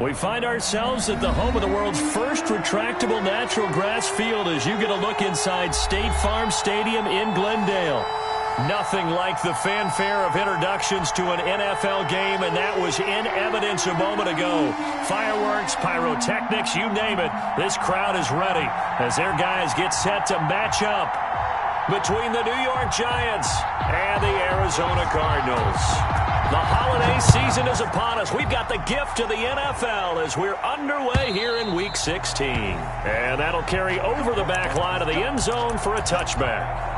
We find ourselves at the home of the world's first retractable natural grass field as you get a look inside State Farm Stadium in Glendale. Nothing like the fanfare of introductions to an NFL game, and that was in evidence a moment ago. Fireworks, pyrotechnics, you name it. This crowd is ready as their guys get set to match up between the New York Giants and the Arizona Cardinals. The holiday season is upon us. We've got the gift of the NFL as we're underway here in Week 16. And that'll carry over the back line of the end zone for a touchback.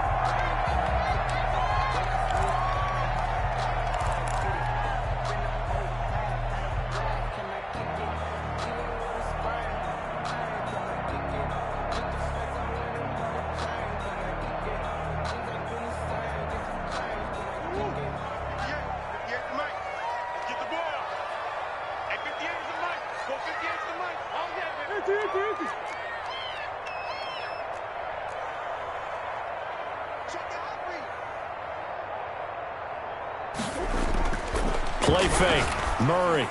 Play fake. Murray.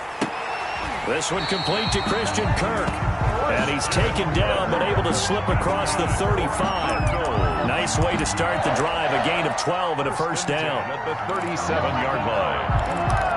This one complete to Christian Kirk. And he's taken down but able to slip across the 35. Nice way to start the drive. A gain of 12 and a first down. At the 37-yard line.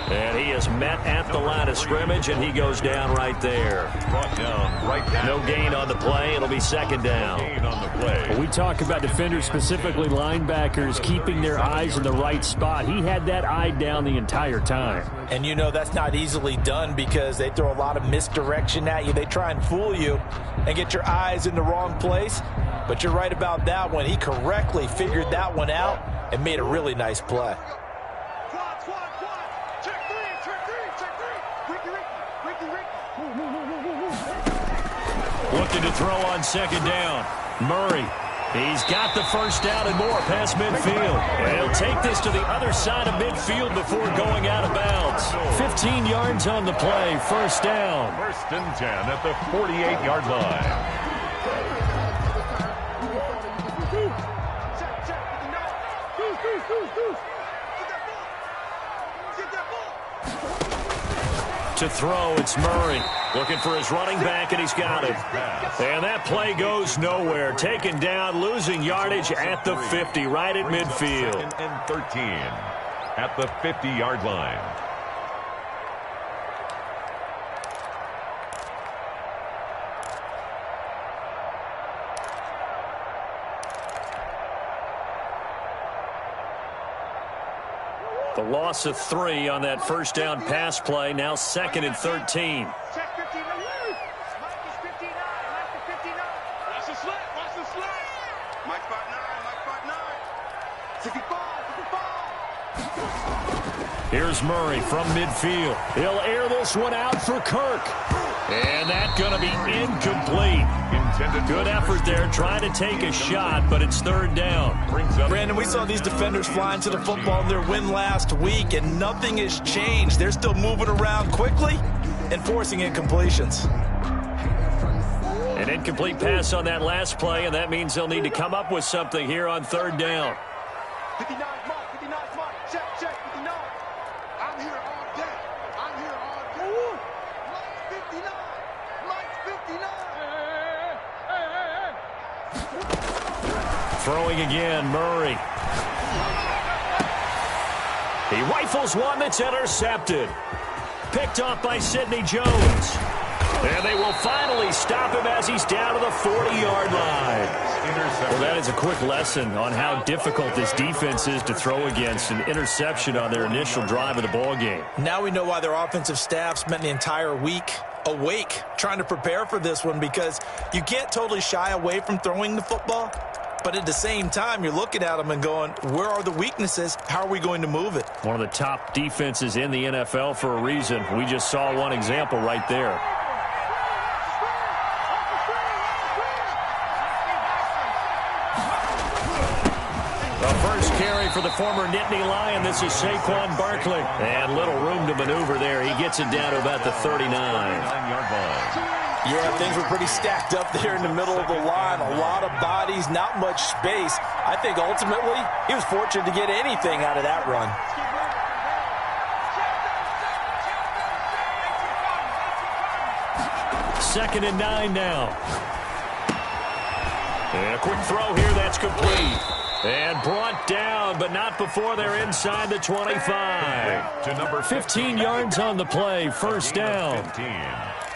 And he is met at the line of scrimmage, and he goes down right there. Brought down right down. No gain on the play. It'll be second down. Gain on the play. Well, we talk about defenders, specifically linebackers, keeping their eyes in the right spot. He had that eye down the entire time. And you know that's not easily done because they throw a lot of misdirection at you. They try and fool you and get your eyes in the wrong place. But you're right about that one. He correctly figured that one out and made a really nice play. Looking to throw on second down. Murray. He's got the first down and more past midfield. And he'll take this to the other side of midfield before going out of bounds. 15 yards on the play. First down. First and 10 at the 48-yard line. To throw, it's Murray. Looking for his running back, and he's got it. And that play goes nowhere. Taken down, losing yardage at the 50, right at midfield. Second and 13 at the 50-yard line. The loss of 3 on that first down pass play. Now second and 13. Check 59. Mike is 59. Mike is 59. Watch the slip. Watch the slip. Mike 59. Mike 59. 65. 65. Here's Murray from midfield. He'll air this one out for Kirk. And that's going to be incomplete. Good effort there, trying to take a shot, but it's third down. Brandon, we saw these defenders flying to the football in their win last week, and nothing has changed. They're still moving around quickly and forcing incompletions. An incomplete pass on that last play, and that means they'll need to come up with something here on third down. 59 Mike. 59 Mike. Check, 59. I'm here all day. I'm here all day. Mike 59. Mike 59. Throwing again, Murray. He rifles one that's intercepted. Picked off by Sidney Jones. And they will finally stop him as he's down to the 40-yard line. Well, that is a quick lesson on how difficult this defense is to throw against. An interception on their initial drive of the ball game. Now we know why their offensive staff spent the entire week awake trying to prepare for this one, because you can't totally shy away from throwing the football, But at the same time, you're looking at them and going, where are the weaknesses? How are we going to move it? One of the top defenses in the NFL for a reason. We just saw one example right there. The first carry for the former Nittany Lion. This is Saquon Barkley. And little room to maneuver there. He gets it down to about the 39. 9-yard line. Yeah, things were pretty stacked up there in the middle of the line. A lot of bodies, not much space. I think ultimately he was fortunate to get anything out of that run. Second and 9 now. And a quick throw here. That's complete. And brought down, but not before they're inside the 25. To number 15 yards on the play. First down. 15.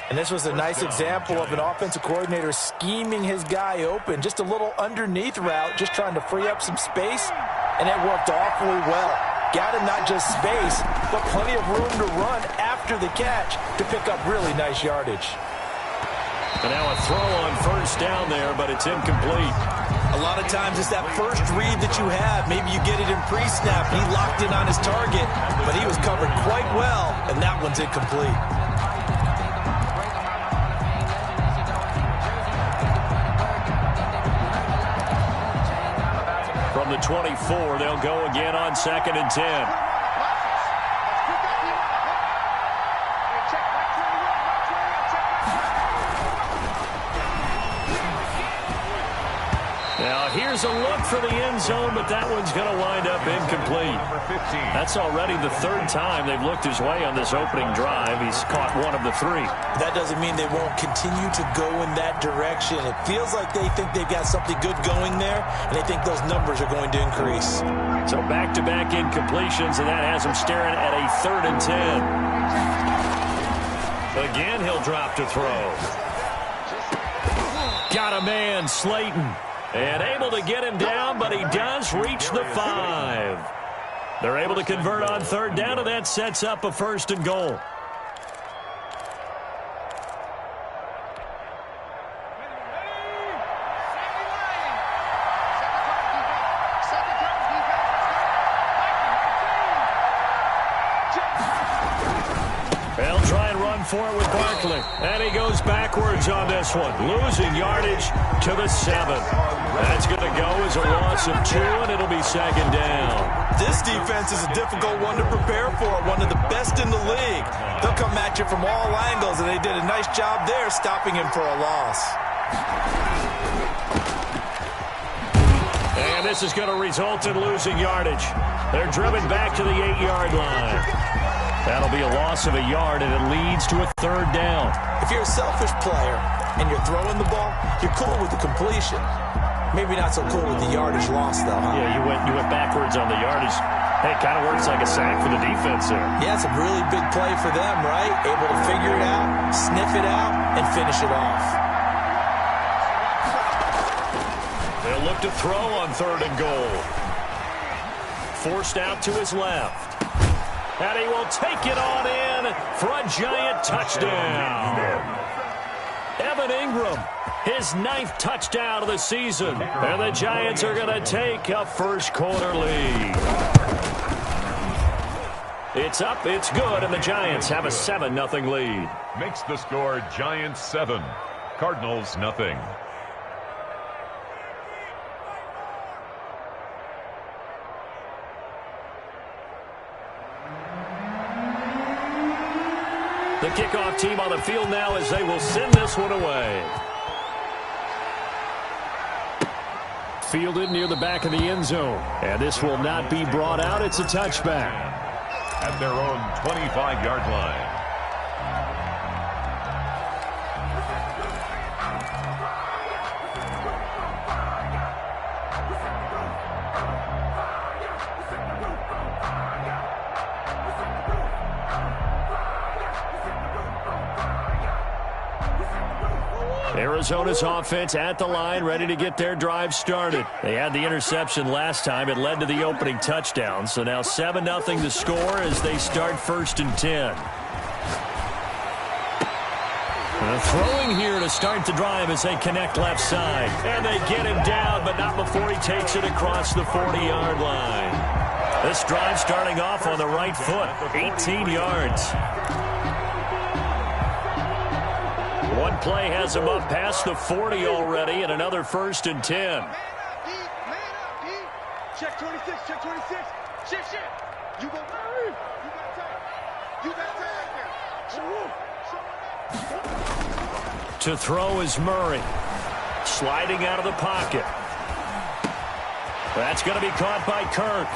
And this was a nice example of an offensive coordinator scheming his guy open. Just a little underneath route, just trying to free up some space, and it worked awfully well. Got him not just space, but plenty of room to run after the catch to pick up really nice yardage. And now a throw on first down there, but it's incomplete. A lot of times it's that first read that you have. Maybe you get it in pre-snap. He locked in on his target, but he was covered quite well, and that one's incomplete. From the 24, they'll go again on 2nd and 10. Now here's a look for the end zone, but that one's going to wind up incomplete. That's already the third time they've looked his way on this opening drive. He's caught one of the 3. That doesn't mean they won't continue to go in that direction. It feels like they think they've got something good going there, and they think those numbers are going to increase. So back-to-back incompletions, and that has him staring at a 3rd and 10. Again, he'll drop to throw. Got a man, Slayton. And able to get him down, but he does reach the 5. They're able to convert on 3rd down, and that sets up a 1st and goal. They'll try and run for it with Barkley. And he goes backwards on this one, losing yardage to the 7. That's going to go as a loss of 2, and it'll be 2nd down. This defense is a difficult one to prepare for, one of the best in the league. They'll come at you from all angles, and they did a nice job there stopping him for a loss. And this is going to result in losing yardage. They're driven back to the 8-yard line. That'll be a loss of a yard, and it leads to a 3rd down. If you're a selfish player and you're throwing the ball, you're cool with the completion. Maybe not so cool with the yardage loss, though, huh? Yeah, you went backwards on the yardage. Hey, it kind of works like a sack for the defense there. Yeah, it's a really big play for them, right? Able to figure it out, sniff it out, and finish it off. They'll look to throw on 3rd and goal. Forced out to his left. And he will take it on in for a giant touchdown. Evan Ingram, his 9th touchdown of the season. And the Giants are going to take a first-quarter lead. It's up, it's good, and the Giants have a 7-0 lead. Makes the score Giants 7, Cardinals nothing. The kickoff team on the field now as they will send this one away. Fielded near the back of the end zone. And this will not be brought out. It's a touchback. At their own 25-yard line. Arizona's offense at the line, ready to get their drive started. They had the interception last time. It led to the opening touchdown. So now 7-0 to score as they start 1st and 10. Throwing here to start the drive as they connect left side. And they get him down, but not before he takes it across the 40-yard line. This drive starting off on the right foot, 18 yards. One play has him up past the 40 already, and another 1st and 10. Man up, Pete. Check 26, check 26. Shit. You go back. You got time right there. To throw is Murray. Sliding out of the pocket. That's going to be caught by Kirk.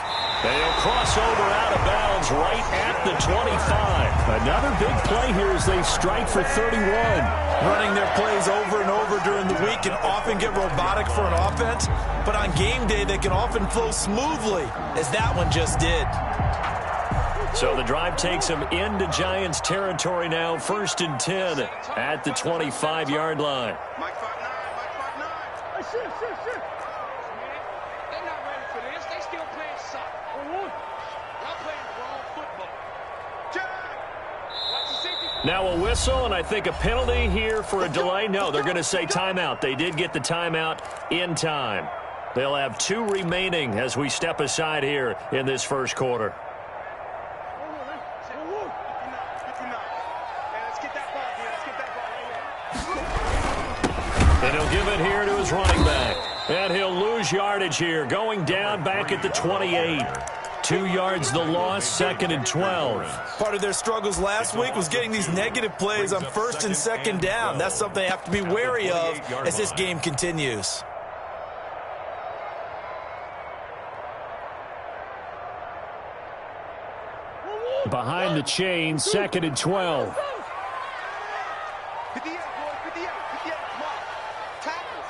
And he'll cross over out of bounds right at the 25. Another big play here as they strike for 31. Running their plays over and over during the week can often get robotic for an offense, but on game day they can often flow smoothly, as that one just did. So the drive takes them into Giants territory now, 1st and 10 at the 25-yard line. Mike 5'9", Mike 5'9". Hey, shit. They're not ready for this. They still playing soccer. Y'all playing the wrong football. Watch the safety. Now a whistle, and I think a penalty here for a delay. No, they're going to say timeout. They did get the timeout in time. They'll have 2 remaining as we step aside here in this first quarter. And he'll give it here to his running back. And he'll lose yardage here, going down back at the 28. 2 yards the loss, 2nd and 12. Part of their struggles last week was getting these negative plays on 1st and 2nd down. That's something they have to be wary of as this game continues. Behind the chain, 2nd and 12. 58, boys, 58. Come on. Tackles.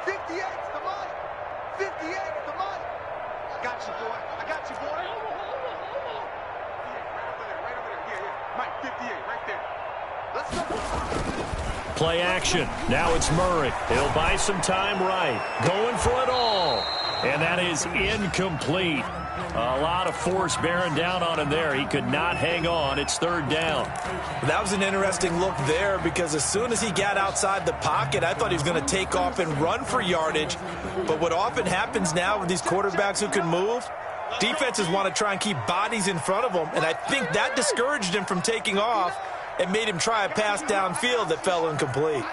58's the money. 58's the money. I got you, boy. Right over there. Yeah. Mike, 58, right there. Let's go. Play action. Now it's Murray. He'll buy some time right. Going for it all. And that is incomplete. A lot of force bearing down on him there. He could not hang on. It's 3rd down. That was an interesting look there because as soon as he got outside the pocket, I thought he was going to take off and run for yardage. But what often happens now with these quarterbacks who can move, defenses want to try and keep bodies in front of them. And I think that discouraged him from taking off and made him try a pass downfield that fell incomplete.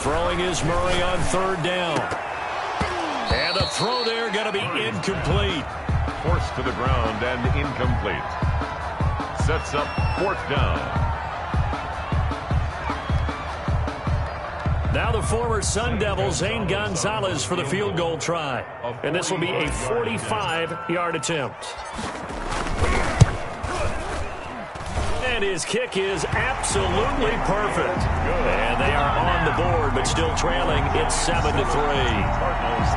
Throwing is Murray on 3rd down. And the throw there going to be incomplete. Forced to the ground and incomplete. Sets up 4th down. Now the former Sun Devil, Zane Gonzalez, for the field goal try. And this will be a 45-yard attempt. And his kick is absolutely perfect. And they are on the board, but still trailing. It's 7-3.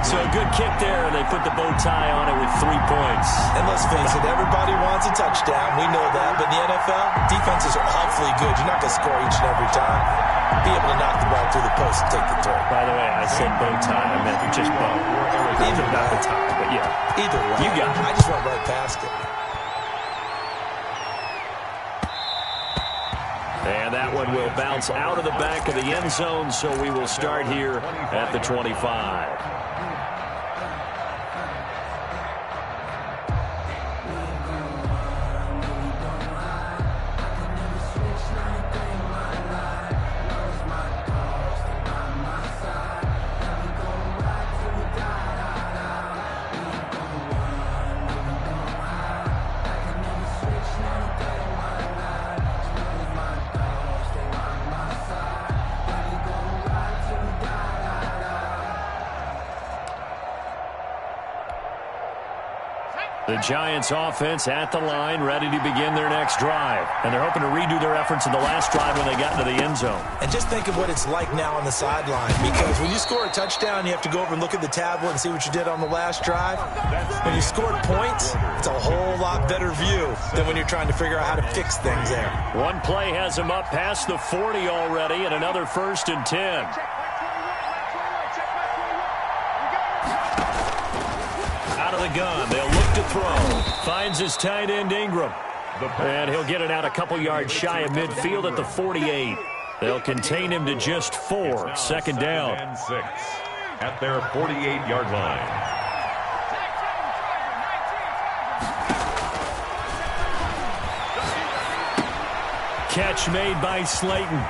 So a good kick there, and they put the bow tie on it with 3 points. And let's face it, everybody wants a touchdown. We know that. But in the NFL, defenses are awfully good. You're not going to score each and every time. Be able to knock the ball through the post and take the throw. By the way, I said bow tie. I meant just bow. Either not the tie, but yeah. Either way. You got it. I just went right past it. And that one will bounce out of the back of the end zone, so we will start here at the 25. The Giants offense at the line, ready to begin their next drive. And they're hoping to redo their efforts in the last drive when they got into the end zone. And just think of what it's like now on the sideline, because when you score a touchdown, you have to go over and look at the tablet and see what you did on the last drive. When you scored points, it's a whole lot better view than when you're trying to figure out how to fix things there. One play has him up past the 40 already, and another 1st and 10. the gun. They'll look to throw. Finds his tight end, Ingram. And he'll get it out a couple yards shy of midfield at the 48. They'll contain him to just 4. Second down. And 6 at their 48-yard line. Catch made by Slayton.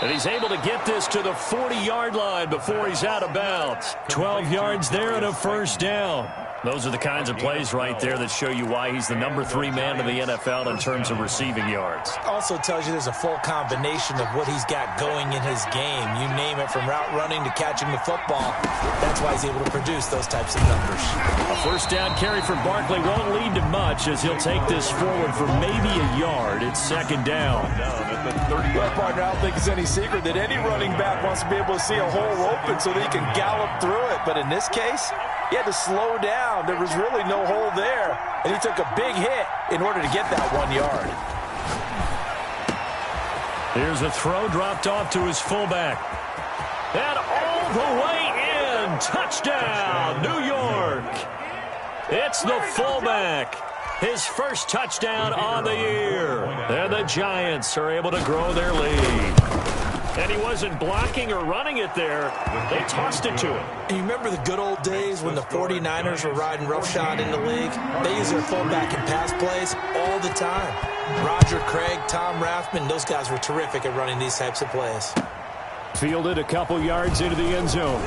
And he's able to get this to the 40-yard line before he's out of bounds. 12 yards there and a first down. Those are the kinds of plays right there that show you why he's the number 3 man in the NFL in terms of receiving yards. Also tells you there's a full combination of what he's got going in his game. You name it, from route running to catching the football. That's why he's able to produce those types of numbers. A first down carry for Barkley won't lead to much as he'll take this forward for maybe a yard. It's second down. Well, partner, I don't think it's any secret that any running back wants to be able to see a hole open so that he can gallop through it. But in this case, he had to slow down. There was really no hole there, and he took a big hit in order to get that 1 yard. Here's a throw dropped off to his fullback. And all the way in. Touchdown, New York. It's the fullback. His first touchdown on the year. And the Giants are able to grow their lead. And he wasn't blocking or running it there. They tossed it to him. You remember the good old days when the 49ers were riding roughshod in the league? They use their fullback in pass plays all the time. Roger Craig, Tom Rathman, those guys were terrific at running these types of plays. Fielded a couple yards into the end zone.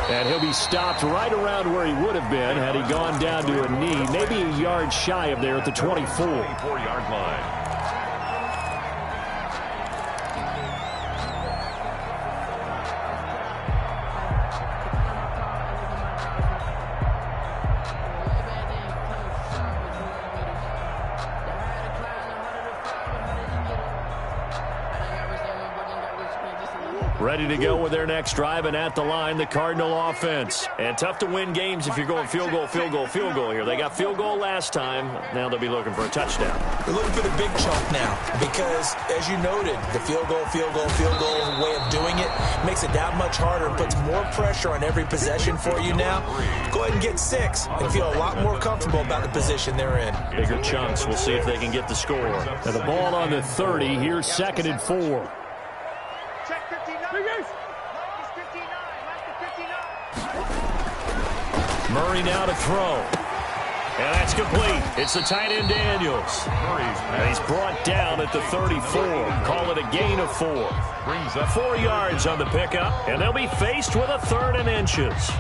And he'll be stopped right around where he would have been had he gone down to a knee, maybe a yard shy of there at the 24. 24-yard line. Ready to go with their next drive, and at the line, the Cardinal offense. And tough to win games if you're going field goal, field goal, field goal here. They got field goal last time. Now they'll be looking for a touchdown. They're looking for the big chunk now because, as you noted, the field goal way of doing it makes it that much harder and puts more pressure on every possession for you now. Go ahead and get 6 and feel a lot more comfortable about the position they're in. Bigger chunks. We'll see if they can get the score. And the ball on the 30. Here's 2nd and 4. Check 59. Mike is 59. Mike is 59. Murray now to throw. And that's complete. It's the tight end Daniels. And he's brought down at the 34. Call it a gain of 4. Brings up 4 yards on the pickup. And they'll be faced with a 3rd and inches.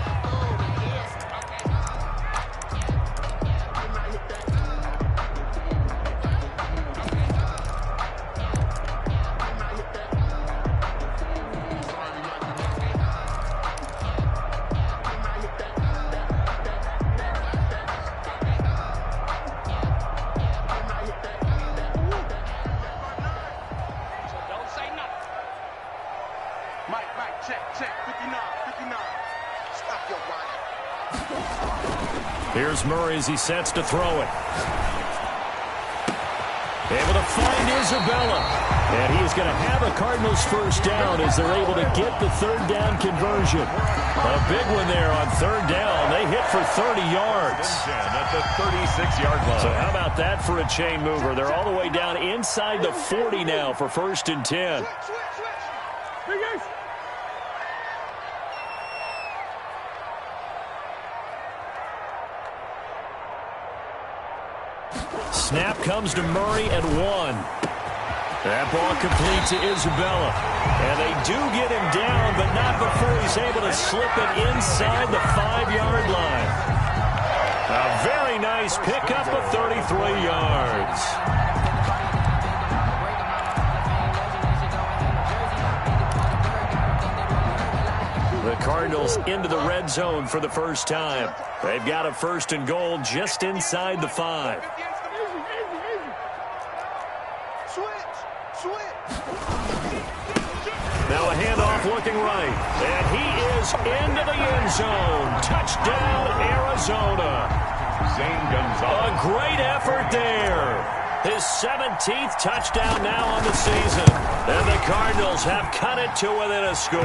Here's Murray as he sets to throw it. Able to find Isabella. And he is going to have a Cardinals first down as they're able to get the 3rd down conversion. A big one there on 3rd down. They hit for 30 yards. at the 36-yard line. So how about that for a chain mover? They're all the way down inside the 40 now for 1st and 10. Snap comes to Murray at 1. That ball complete to Isabella. And they do get him down, but not before he's able to slip it inside the 5-yard line. A very nice pickup of 33 yards. The Cardinals into the red zone for the first time. They've got a 1st and goal just inside the 5. Now a handoff looking right. And he is into the end zone. Touchdown, Arizona. Zane Gonzalez. A great effort there. His 17th touchdown now on the season. And the Cardinals Cardinals have cut it to within a score.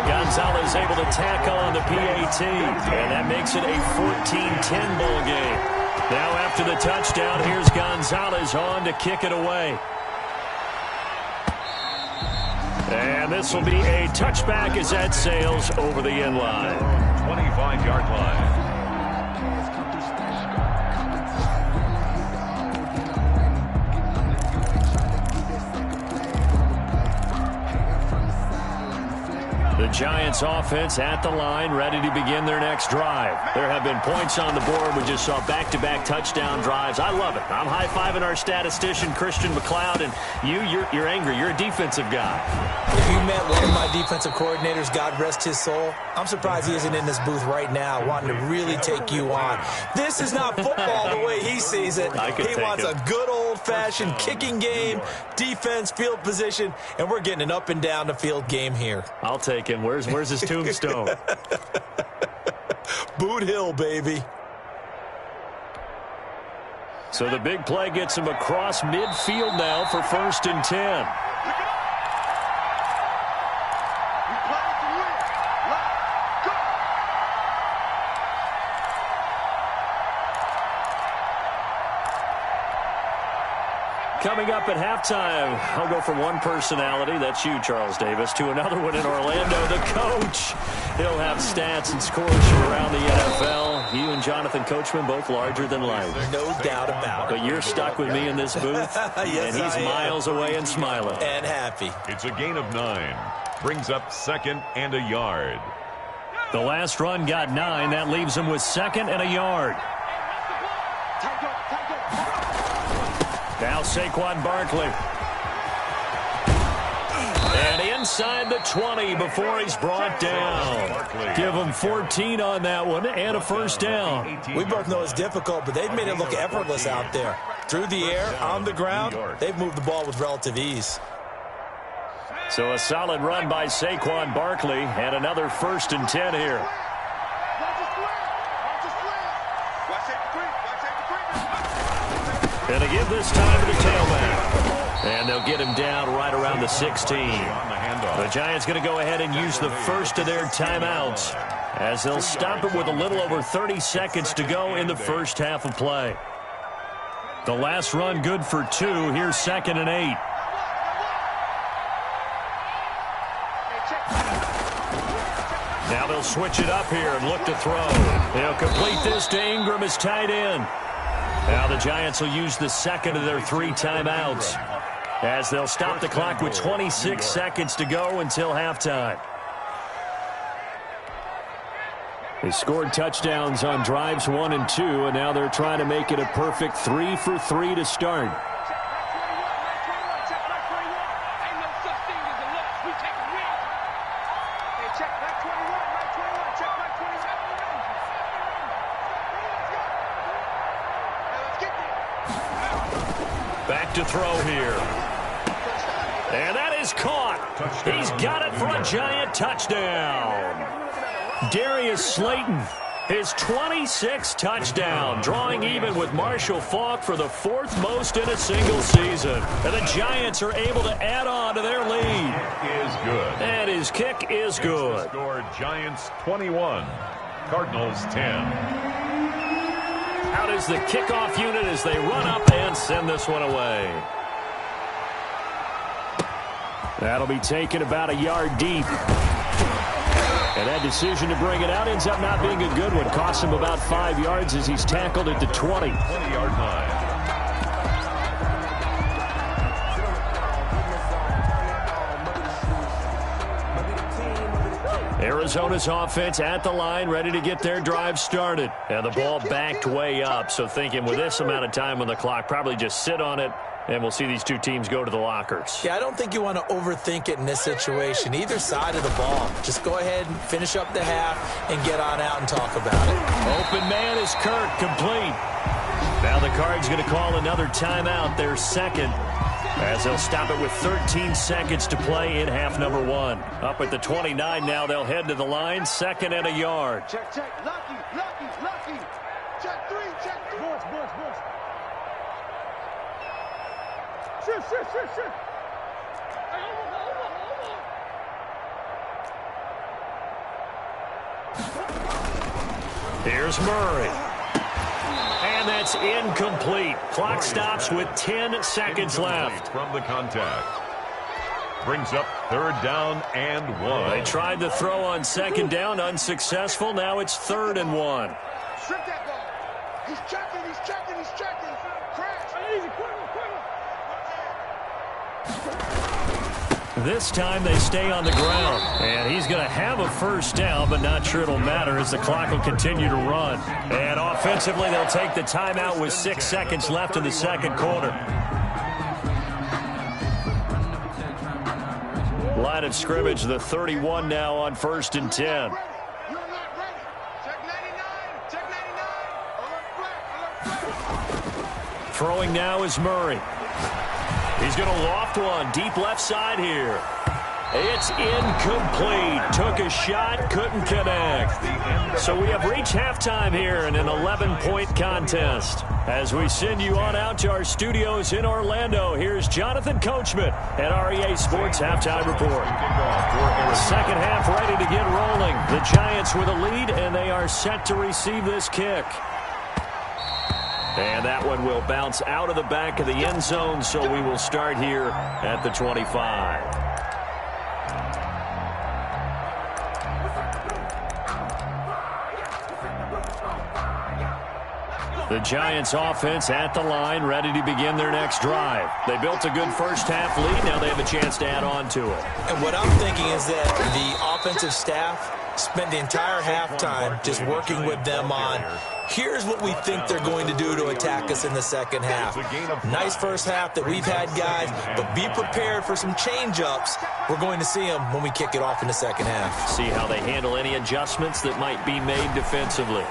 Gonzalez able to tack on the PAT, and that makes it a 14-10 ball game. Now after the touchdown, here's Gonzalez on to kick it away. And this will be a touchback as that sails over the end line. 25-yard line. The Giants offense at the line, ready to begin their next drive. There have been points on the board. We just saw back-to-back touchdown drives. I love it. I'm high-fiving our statistician, Christian McLeod, and you're angry. You're a defensive guy. If you met one of my defensive coordinators, God rest his soul, I'm surprised he isn't in this booth right now wanting to really take you on. This is not football the way he sees it. He wants a good old-fashioned kicking game, defense, field position, and we're getting an up-and-down-the-field game here. I'll take him. Where's his tombstone? Boot Hill, baby. So the big play gets him across midfield now for 1st and 10. Coming up at halftime, I'll go from one personality, that's you, Charles Davis, to another one in Orlando, the coach. He'll have stats and scores from around the NFL. You and Jonathan Coachman, both larger than life. No doubt about it. But you're stuck with me in this booth, yes, and he's miles away and smiling. And happy. It's a gain of 9. Brings up 2nd and a yard. The last run got 9. That leaves him with 2nd and a yard. Now Saquon Barkley. And inside the 20 before he's brought down. Give him 14 on that one and a first down. We both know it's difficult, but they've made it look effortless out there. Through the air, on the ground, they've moved the ball with relative ease. So a solid run by Saquon Barkley and another 1st and 10 here. And a give this time to the tailback. And they'll get him down right around the 16. The Giants going to go ahead and use the first of their timeouts as they'll stop it with a little over 30 seconds to go in the first half of play. The last run good for 2. Here's 2nd and 8. Now they'll switch it up here and look to throw. They'll complete this to Ingram as tight end. Now the Giants will use the second of their 3 timeouts as they'll stop the clock with 26 seconds to go until halftime. They scored touchdowns on drives 1 and 2, and now they're trying to make it a perfect 3 for 3 to start. Back to throw here. And that is caught. He's got it for a Giant touchdown. Darius Slayton, his 26th touchdown, drawing even with Marshall Faulk for the 4th most in a single season. And the Giants are able to add on to their lead. Is good. And his kick is good. Score Giants 21, Cardinals 10. Out is the kickoff unit as they run up and send this one away. That'll be taken about a yard deep. And that decision to bring it out ends up not being a good one. Costs him about 5 yards as he's tackled at the 20. 20-yard line. Arizona's offense at the line, ready to get their drive started. And the ball backed way up, so thinking with this amount of time on the clock, probably just sit on it, and we'll see these two teams go to the lockers. Yeah, I don't think you want to overthink it in this situation. Either side of the ball. Just go ahead and finish up the half and get on out and talk about it. Open man is Kirk, complete. Now the Cards going to call another timeout, their second, as they'll stop it with 13 seconds to play in half number 1. Up at the 29 now, they'll head to the line, 2nd and a yard. Check, check. Lucky. Check 3, check 3. Boys. Shift. Here's Murray. And that's incomplete. Clock stops with 10 seconds left. From the contact. Brings up 3rd down and 1. They tried the throw on 2nd down, unsuccessful. Now it's 3rd and 1. Strip that ball. He's checking, he's checking, he's checking. Crash. This time they stay on the ground. And he's going to have a 1st down, but not sure it'll matter as the clock will continue to run. And offensively, they'll take the timeout with 6 seconds left in the 2nd quarter. Line of scrimmage, the 31 now on 1st and 10. You're not ready. Check 99. Check 99. Alert flag. Throwing now is Murray. He's going to loft one deep left side here. It's incomplete. Took a shot, couldn't connect. So we have reached halftime here in an 11-point contest. As we send you on out to our studios in Orlando, here's Jonathan Coachman at REA Sports Halftime Report. Second half ready to get rolling. The Giants with a lead, and they are set to receive this kick. And that one will bounce out of the back of the end zone, so we will start here at the 25. The Giants offense at the line, ready to begin their next drive. They built a good first half lead. Now they have a chance to add on to it. And what I'm thinking is that the offensive staff spent the entire halftime just working with them on, here's what we think they're going to do to attack us in the second half. Nice first half that we've had, guys, but be prepared for some change-ups. We're going to see them when we kick it off in the second half. See how they handle any adjustments that might be made defensively.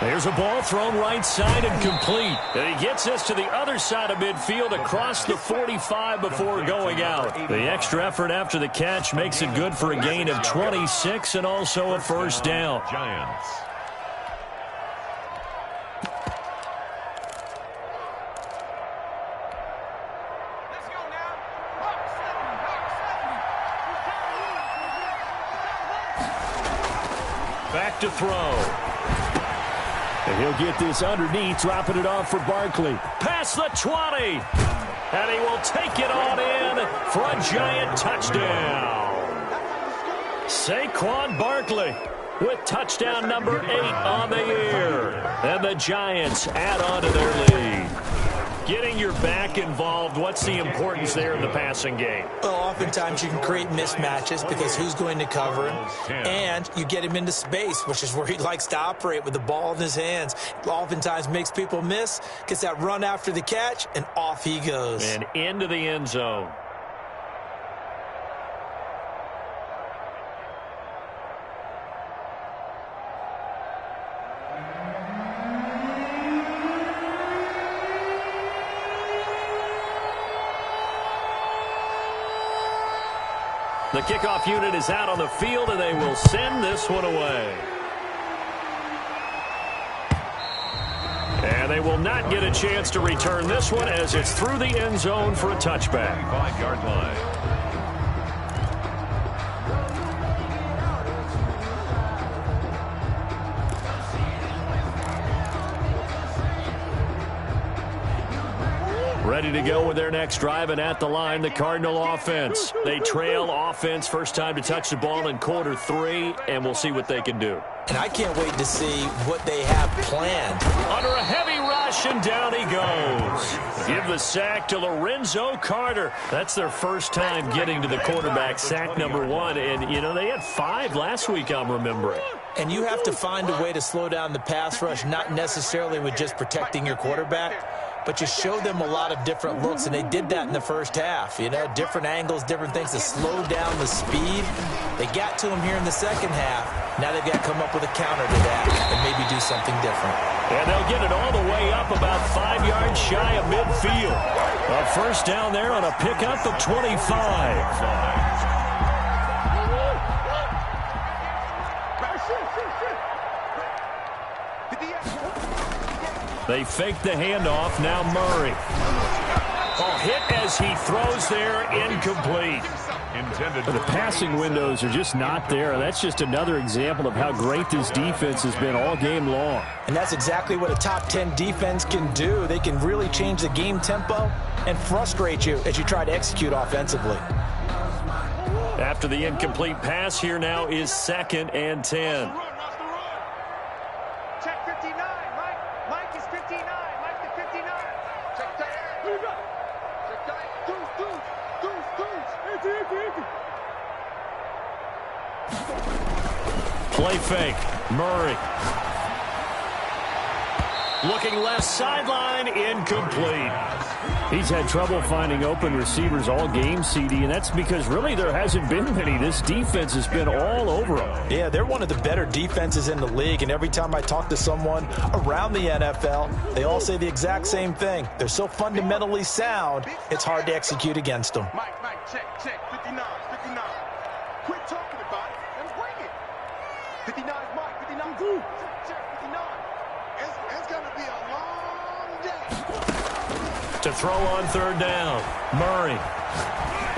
There's a ball thrown right side and complete. And he gets us to the other side of midfield across the 45 before going out. The extra effort after the catch makes it good for a gain of 26 and also a 1st down. Giants. Back to throw. And he'll get this underneath, dropping it off for Barkley. Past the 20. And he will take it on in for a Giant touchdown. Saquon Barkley with touchdown number 8 on the year. And the Giants add on to their lead. Getting your back involved, what's the importance there in the passing game? Well, oftentimes you can create mismatches because who's going to cover him, and you get him into space, which is where he likes to operate with the ball in his hands. Oftentimes makes people miss, gets that run after the catch, and off he goes. And into the end zone. The kickoff unit is out on the field, and they will send this one away. And they will not get a chance to return this one as it's through the end zone for a touchback. 5-yard line. Ready to go with their next drive, and at the line, the Cardinal offense. They trail offense, first time to touch the ball in quarter 3, and we'll see what they can do. And I can't wait to see what they have planned. Under a heavy rush, and down he goes. Give the sack to Lorenzo Carter. That's their first time getting to the quarterback, sack number 1. And, you know, they had 5 last week, I'm remembering. And you have to find a way to slow down the pass rush, not necessarily with just protecting your quarterback, but you show them a lot of different looks, and they did that in the first half. You know, different angles, different things to slow down the speed. They got to him here in the second half. Now they've got to come up with a counter to that and maybe do something different. And they'll get it all the way up about 5 yards shy of midfield. A first down there on a pickup of 25. They fake the handoff. Now Murray. Oh, hit as he throws there, incomplete. The passing windows are just not there. That's just another example of how great this defense has been all game long. And that's exactly what a top 10 defense can do. They can really change the game tempo and frustrate you as you try to execute offensively. After the incomplete pass, here now is 2nd and 10. Check 59, Mike. Mike is 59. Mike to 59. Check that. Here you go. Check that. Deuce. Play fake. Murray. Looking left sideline, incomplete. He's had trouble finding open receivers all game, CD, and that's because really there hasn't been many. This defense has been all over them. Yeah, they're one of the better defenses in the league, and every time I talk to someone around the NFL, they all say the exact same thing. They're so fundamentally sound, it's hard to execute against them. Mike, check. 59. Quit talking about it and bring it. 59 is Mike. 59. Check 59. It's going to be a long day. To throw on 3rd down. Murray.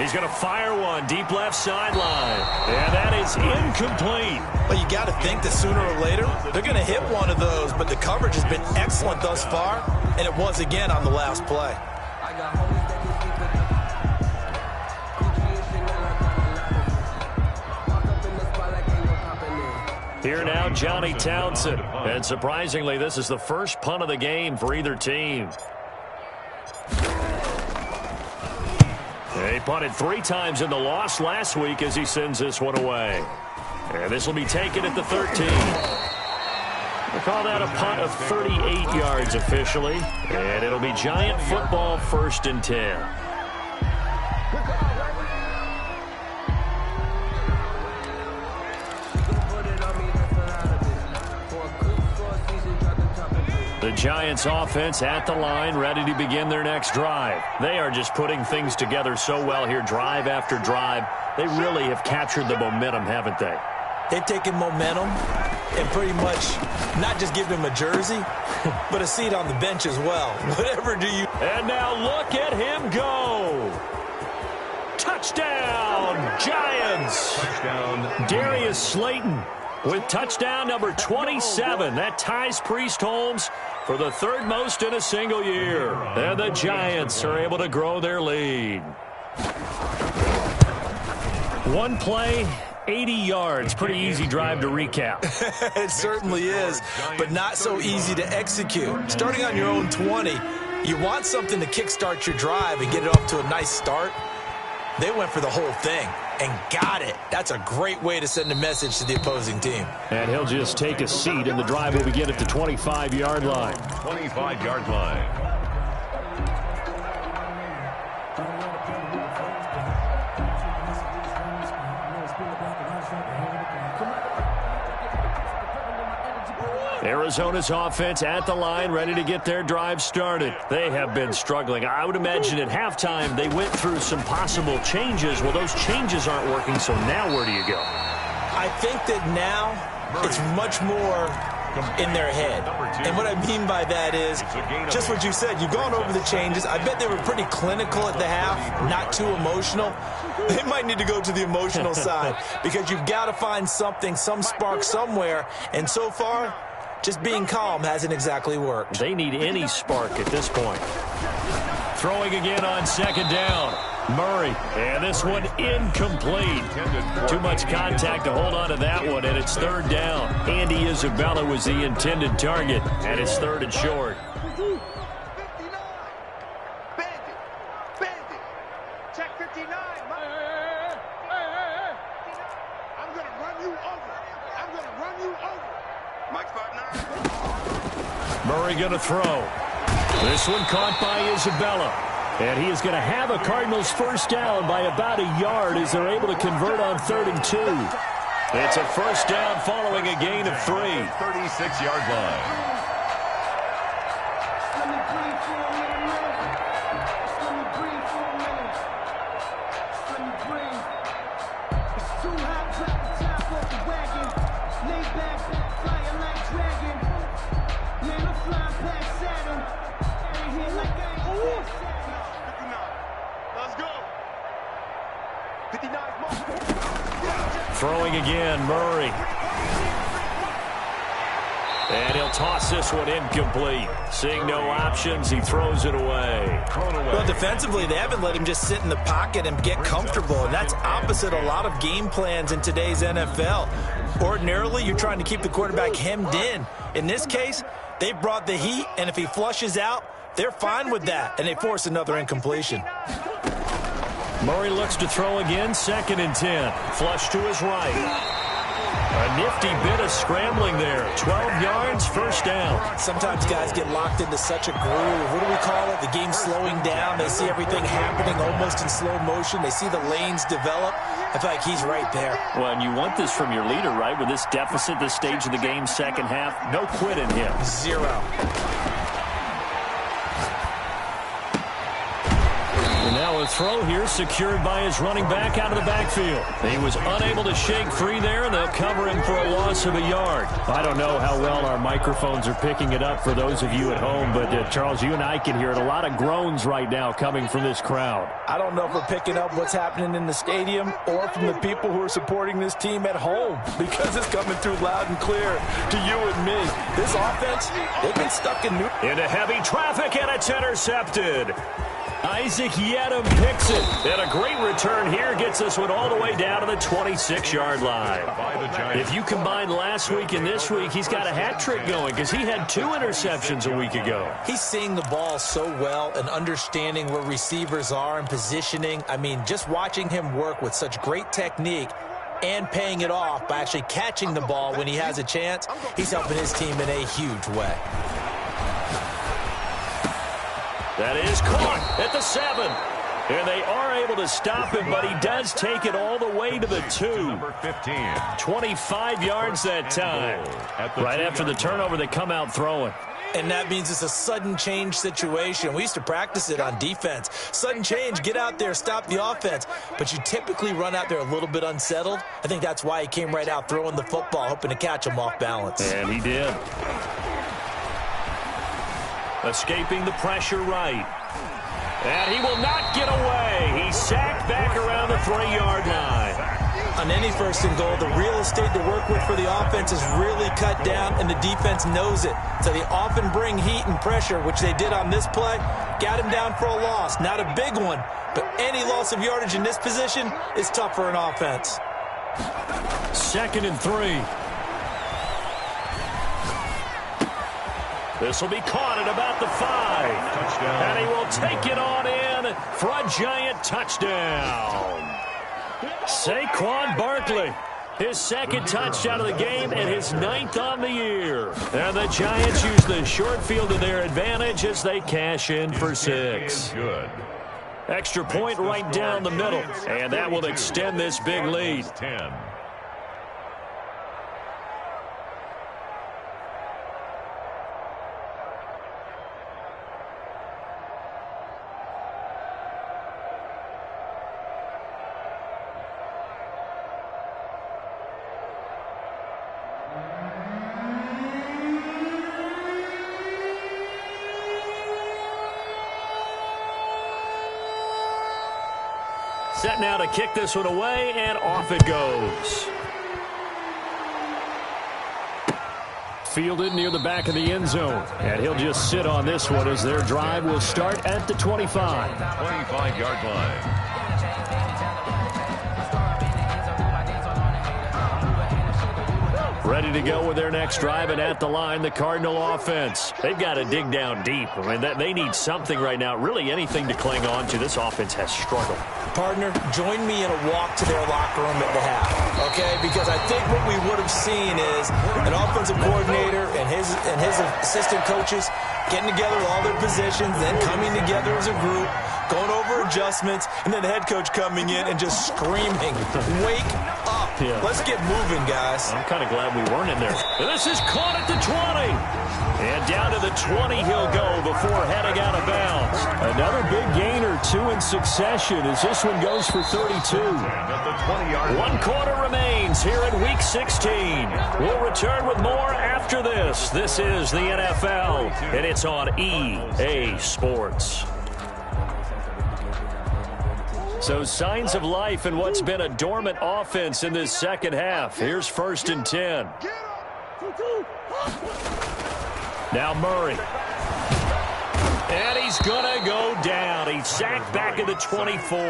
He's going to fire one deep left sideline. And that is incomplete. But you got to think that sooner or later, they're going to hit one of those. But the coverage has been excellent thus far, and it was again on the last play. Here now, Johnny Townsend. And surprisingly, this is the first punt of the game for either team. He punted 3 times in the loss last week as he sends this one away. And this will be taken at the 13. We'll call that a punt of 38 yards officially. And it'll be Giant football, 1st and 10. The Giants offense at the line, ready to begin their next drive. They are just putting things together so well here, drive after drive. They really have captured the momentum, haven't they? They've taken momentum and pretty much not just given him a jersey, but a seat on the bench as well. Whatever do you... And now look at him go. Touchdown, Giants. Touchdown. Darius Slayton with touchdown number 27. That ties Priest Holmes for the 3rd most in a single year. And the Giants are able to grow their lead. One play, 80 yards. Pretty easy drive to recap. It certainly is, but not so easy to execute. Starting on your own 20, you want something to kickstart your drive and get it off to a nice start. They went for the whole thing and got it. That's a great way to send a message to the opposing team. And he'll just take a seat, and the drive will begin at the 25-yard line. 25-yard line. Arizona's offense at the line, ready to get their drive started. They have been struggling. I would imagine at halftime they went through some possible changes. Well, those changes aren't working, so now where do you go? I think that now it's much more in their head. And what I mean by that is just what you said. You've gone over the changes. I bet they were pretty clinical at the half, not too emotional. They might need to go to the emotional side because you've got to find something, some spark somewhere. And so far, just being calm hasn't exactly worked. They need any spark at this point. Throwing again on 2nd down. Murray, and this one incomplete. Too much contact to hold on to that one, and it's 3rd down. Andy Isabella was the intended target, and it's 3rd and short. 59. Bandit. Check 59. I'm going to run you over. Mike's 5'9". Murray going to throw. This one caught by Isabella. And he is going to have a Cardinals 1st down by about a yard as they're able to convert on 3rd and 2. It's a 1st down following a gain of 3. 36-yard line. Throwing again, Murray. And he'll toss this one incomplete. Seeing no options, he throws it away. Well, defensively, they haven't let him just sit in the pocket and get comfortable, and that's opposite a lot of game plans in today's NFL. Ordinarily, you're trying to keep the quarterback hemmed in. In this case, they brought the heat, and if he flushes out, they're fine with that, and they force another incompletion. Murray looks to throw again, 2nd and 10. Flush to his right. A nifty bit of scrambling there. 12 yards, 1st down. Sometimes guys get locked into such a groove. What do we call it? The game's slowing down. They see everything happening almost in slow motion. They see the lanes develop. I feel like he's right there. Well, and you want this from your leader, right? With this deficit, this stage of the game, second half, no quit in him. 0. And now a throw here secured by his running back out of the backfield. He was unable to shake free there, and they'll cover him for a loss of a yard. I don't know how well our microphones are picking it up for those of you at home, but Charles, you and I can hear it. A lot of groans right now coming from this crowd. I don't know if we're picking up what's happening in the stadium or from the people who are supporting this team at home, because it's coming through loud and clear to you and me. This offense, they've been stuck in into heavy traffic, and it's intercepted. Isaac Yedem picks it. And a great return here gets this one all the way down to the 26-yard line. If you combine last week and this week, he's got a hat trick going because he had 2 interceptions a week ago. He's seeing the ball so well and understanding where receivers are and positioning. I mean, just watching him work with such great technique and paying it off by actually catching the ball when he has a chance, he's helping his team in a huge way. That is caught at the 7. And they are able to stop him, but he does take it all the way to the 2. Number 15. 25 yards that time. Right after the turnover, they come out throwing. And that means it's a sudden change situation. We used to practice it on defense. Sudden change, get out there, stop the offense. But you typically run out there a little bit unsettled. I think that's why he came right out throwing the football, hoping to catch him off balance. And he did. Escaping the pressure right. And he will not get away. He's sacked back around the 3-yard line. On any 1st and goal, the real estate to work with for the offense is really cut down, and the defense knows it. So they often bring heat and pressure, which they did on this play. Got him down for a loss. Not a big one, but any loss of yardage in this position is tough for an offense. 2nd and 3. This will be caught at about the 5. Touchdown. And he will take it on in for a giant touchdown. Saquon Barkley, his 2nd touchdown of the game and his 9th on the year. And the Giants use the short field to their advantage as they cash in for 6. Good. Extra point right down the middle. And that will extend this big lead. 10. Set now to kick this one away, and off it goes. Fielded near the back of the end zone. And he'll just sit on this one as their drive will start at the 25. 25-yard line. Ready to go with their next drive, and at the line, the Cardinal offense. They've got to dig down deep. I mean, they need something right now, really anything to cling on to. This offense has struggled. Partner, join me in a walk to their locker room at the half, okay? Because I think what we would have seen is an offensive coordinator and his assistant coaches getting together with all their positions, then coming together as a group, going over adjustments, and then the head coach coming in and just screaming, wake up. Yeah. Let's get moving, guys. I'm kind of glad we weren't in there. This is caught at the 20. And down to the 20 he'll go before heading out of bounds. Another big gain or 2 in succession as this one goes for 32. 1 quarter remains here in Week 16. We'll return with more after this. This is the NFL, and it's on EA Sports. So signs of life in what's been a dormant offense in this second half. Here's 1st and 10. Now Murray. And he's going to go down. He's sacked back at the 24.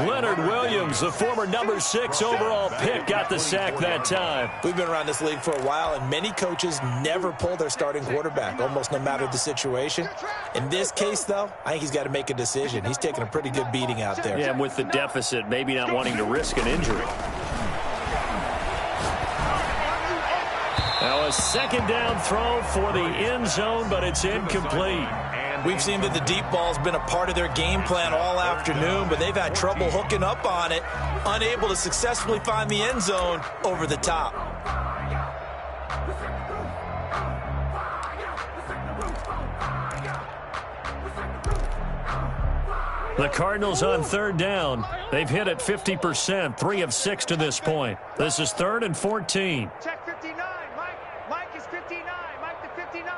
Leonard Williams, the former number 6 overall pick, got the sack that time. We've been around this league for a while, and many coaches never pull their starting quarterback, almost no matter the situation. In this case, though, I think he's got to make a decision. He's taking a pretty good beating out there. Yeah, and with the deficit, maybe not wanting to risk an injury. Now a second down throw for the end zone, but it's incomplete. We've seen that the deep ball's been a part of their game plan all afternoon, but they've had trouble hooking up on it, unable to successfully find the end zone over the top. The Cardinals on 3rd down. They've hit it 50%, 3 of 6 to this point. This is 3rd and 14. Check 59. Mike is 59. Mike to 59.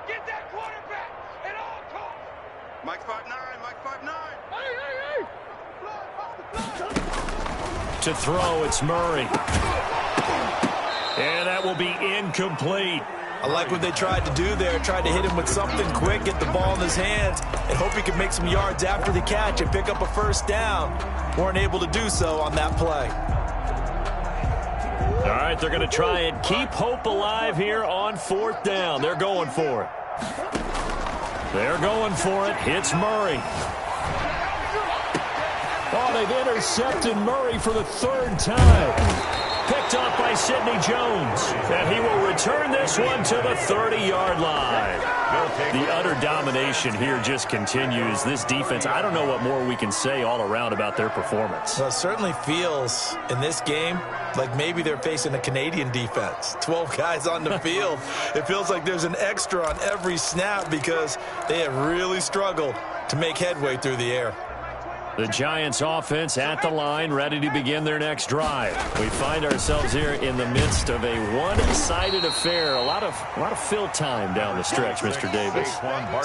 Get that quarterback at all costs. Mike 5'9". Mike 5'9". Hey. To throw, it's Murray. And that will be incomplete. I like what they tried to do there, tried to hit him with something quick, get the ball in his hands, and hope he could make some yards after the catch and pick up a 1st down. Weren't able to do so on that play. All right, they're going to try and keep hope alive here on 4th down. They're going for it. They're going for it. It's Murray. Oh, they've intercepted Murray for the 3rd time. Picked off by Sidney Jones. And he will return this one to the 30-yard line. The utter domination here just continues. This defense, I don't know what more we can say all around about their performance. Well, it certainly feels in this game like maybe they're facing a Canadian defense. 12 guys on the field. It feels like there's an extra on every snap because they have really struggled to make headway through the air. The Giants offense at the line, ready to begin their next drive. We find ourselves here in the midst of a one-sided affair. A lot of fill time down the stretch, Mr. Davis.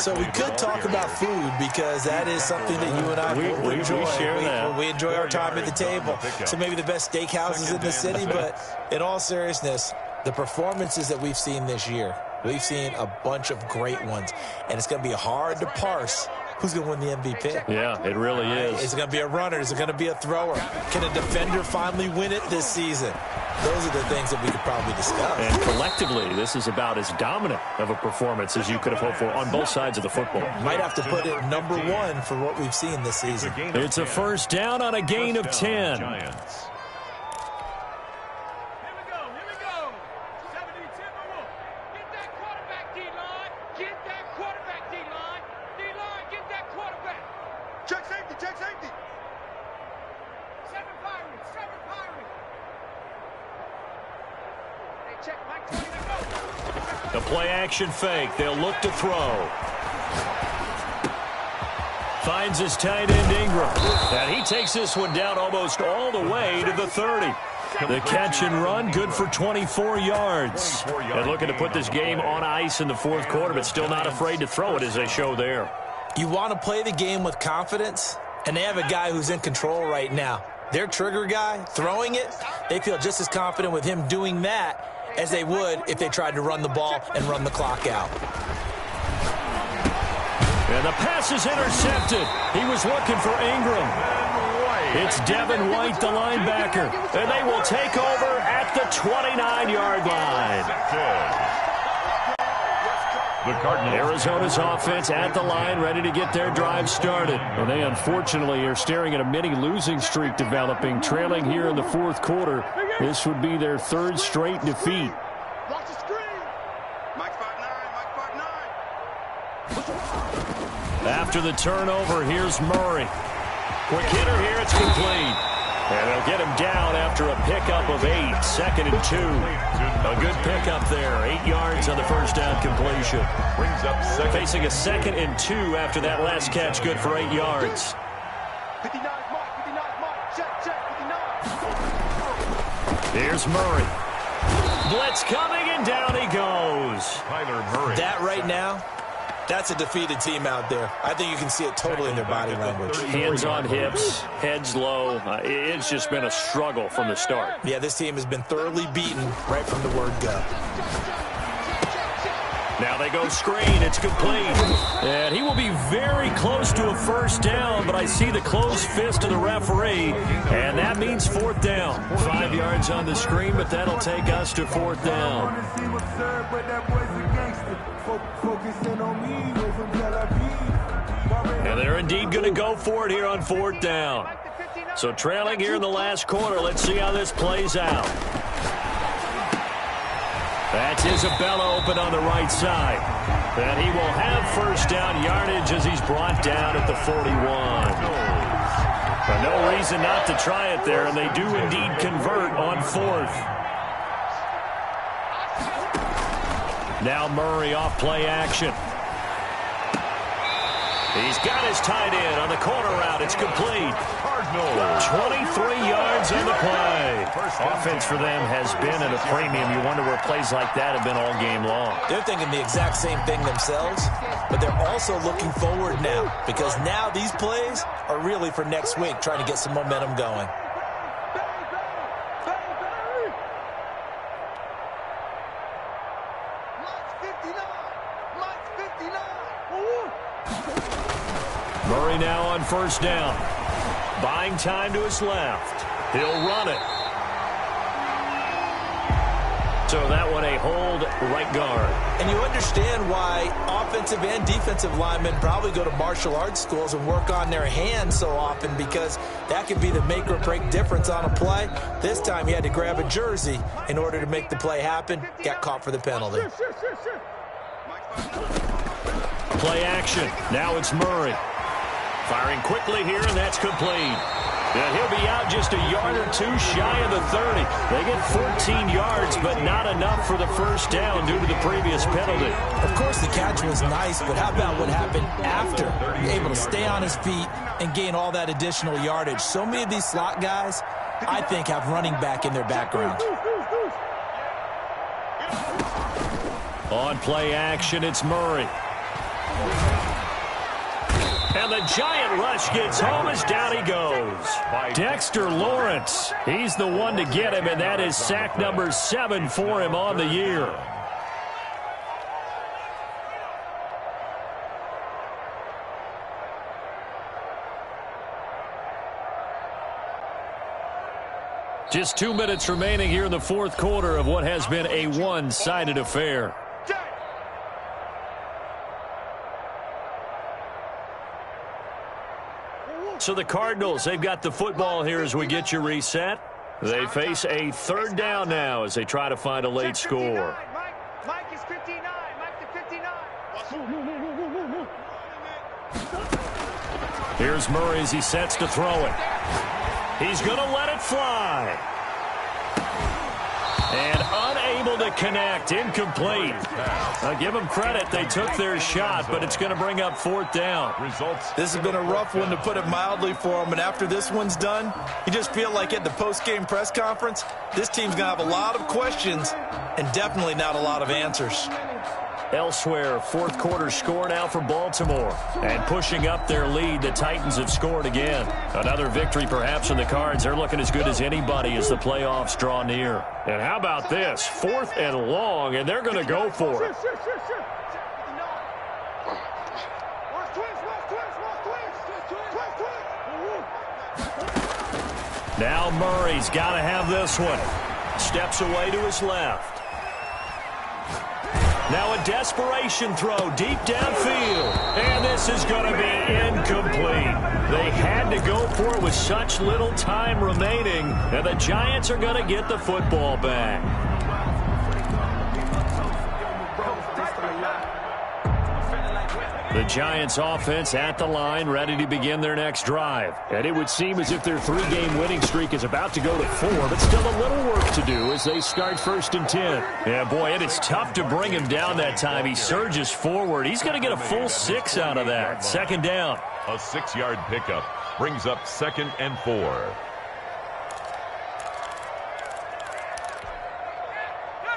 So we could talk about food because that is something that you and I enjoy. We share that. We enjoy our time at the table. So maybe the best steakhouses in the city, but in all seriousness, the performances that we've seen this year, we've seen a bunch of great ones, and it's going to be hard to parse who's going to win the MVP. Yeah, it really is. Is it going to be a runner? Is it going to be a thrower? Can a defender finally win it this season? Those are the things that we could probably discuss. And collectively, this is about as dominant of a performance as you could have hoped for on both sides of the football. Might have to put it number 1 for what we've seen this season. It's a 1st down on a gain of 10. Giants. The play-action fake. They'll look to throw. Finds his tight end, Ingram. And he takes this one down almost all the way to the 30. The catch and run, good for 24 yards. And looking to put this game on ice in the 4th quarter, but still not afraid to throw it as they show there. You want to play the game with confidence, and they have a guy who's in control right now. Their trigger guy, throwing it, they feel just as confident with him doing that as they would if they tried to run the ball and run the clock out. And the pass is intercepted. He was looking for Ingram. It's Devin White, the linebacker. And they will take over at the 29-yard line. Arizona's offense at the line, ready to get their drive started. And they unfortunately are staring at a mini losing streak developing, trailing here in the 4th quarter. This would be their 3rd straight defeat. Watch the screen. Mike 5'9". Mike 5'9". After the turnover, here's Murray. Quick hitter here, it's complete. And they'll get him down after a pickup of 8, 2nd and 2. A good pickup there, 8 yards on the 1st down completion. Brings up second. Facing a 2nd and 2 after that last catch, good for 8 yards. 59 Mike. 59 Mike. Check. 59. Here's Murray. Blitz coming, and down he goes. Tyler Murray. That right now That's a defeated team out there. I think you can see it totally in their body language. Hands on hips, heads low. It's just been a struggle from the start. Yeah, this team has been thoroughly beaten right from the word go. Now they go screen. It's complete. And he will be very close to a first down, but I see the closed fist of the referee, and that means fourth down. 5 yards on the screen, but that'll take us to fourth down. And they're indeed going to go for it here on fourth down. So trailing here in the last quarter. Let's see how this plays out. That's Isabella open on the right side. And he will have first down yardage as he's brought down at the 41. But no reason not to try it there, and they do indeed convert on fourth. Now Murray off play action. He's got his tight end on the corner route. It's complete. 23 yards on the play. Offense for them has been at a premium. You wonder where plays like that have been all game long. They're thinking the exact same thing themselves, but they're also looking forward now, because now these plays are really for next week, trying to get some momentum going. Murray now on first down. Buying time to his left. He'll run it. So that one a hold right guard. And you understand why offensive and defensive linemen probably go to martial arts schools and work on their hands so often, because that can be the make or break difference on a play. This time he had to grab a jersey in order to make the play happen. Got caught for the penalty. Play action. Now it's Murray. Firing quickly here, and that's complete. And he'll be out just a yard or two shy of the 30. They get 14 yards, but not enough for the first down due to the previous penalty. Of course, the catch was nice, but how about what happened after? You're able to stay on his feet and gain all that additional yardage. So many of these slot guys, I think, have running back in their background. On play action, it's Murray. And the giant rush gets home as down he goes. Dexter Lawrence, he's the one to get him, and that is sack number 7 for him on the year. Just 2 minutes remaining here in the fourth quarter of what has been a one-sided affair. So the Cardinals, they've got the football here as we get you reset. They face a third down now as they try to find a late score. Mike is 59. Mike to 59. Here's Murray as he sets to throw it. He's going to let it fly. And unable to connect. Incomplete. I'll give them credit. They took their shot, but it's going to bring up fourth down. This has been a rough one, to put it mildly, for them. And after this one's done, you just feel like at the post-game press conference, this team's going to have a lot of questions and definitely not a lot of answers. Elsewhere, fourth quarter score now for Baltimore. And pushing up their lead, the Titans have scored again. Another victory perhaps in the cards. They're looking as good as anybody as the playoffs draw near. And how about this? 4th and long, and they're going to go for it. Now Murray's got to have this one. Steps away to his left. Now a desperation throw deep downfield. And this is going to be incomplete. They had to go for it with such little time remaining. And the Giants are going to get the football back. The Giants offense at the line, ready to begin their next drive. And it would seem as if their 3-game winning streak is about to go to 4, but still a little work to do as they start 1st and 10. Yeah, boy, it is tough to bring him down that time. He surges forward. He's going to get a full 6 out of that. 2nd down. A 6-yard pickup brings up 2nd and 4.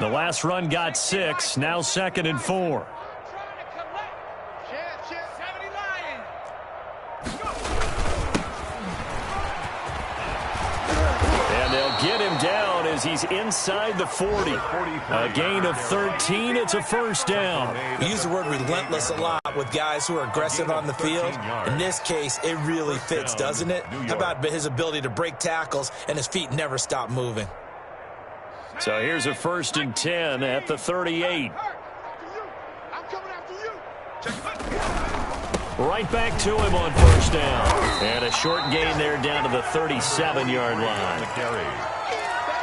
The last run got 6, now 2nd and 4. They'll get him down as he's inside the 40. A gain of 13. It's a first down. We use the word relentless a lot with guys who are aggressive on the field. In this case, it really fits, doesn't it? How about his ability to break tackles and his feet never stop moving? So here's a 1st and 10 at the 38. I'm coming after you. Right back to him on 1st down. And a short gain there down to the 37-yard line.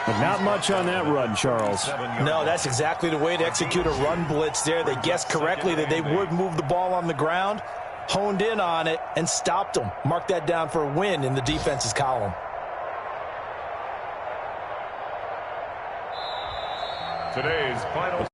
But not much on that run, Charles. No, that's exactly the way to execute a run blitz there. They guessed correctly that they would move the ball on the ground, honed in on it, and stopped them. Mark that down for a win in the defense's column. Today's final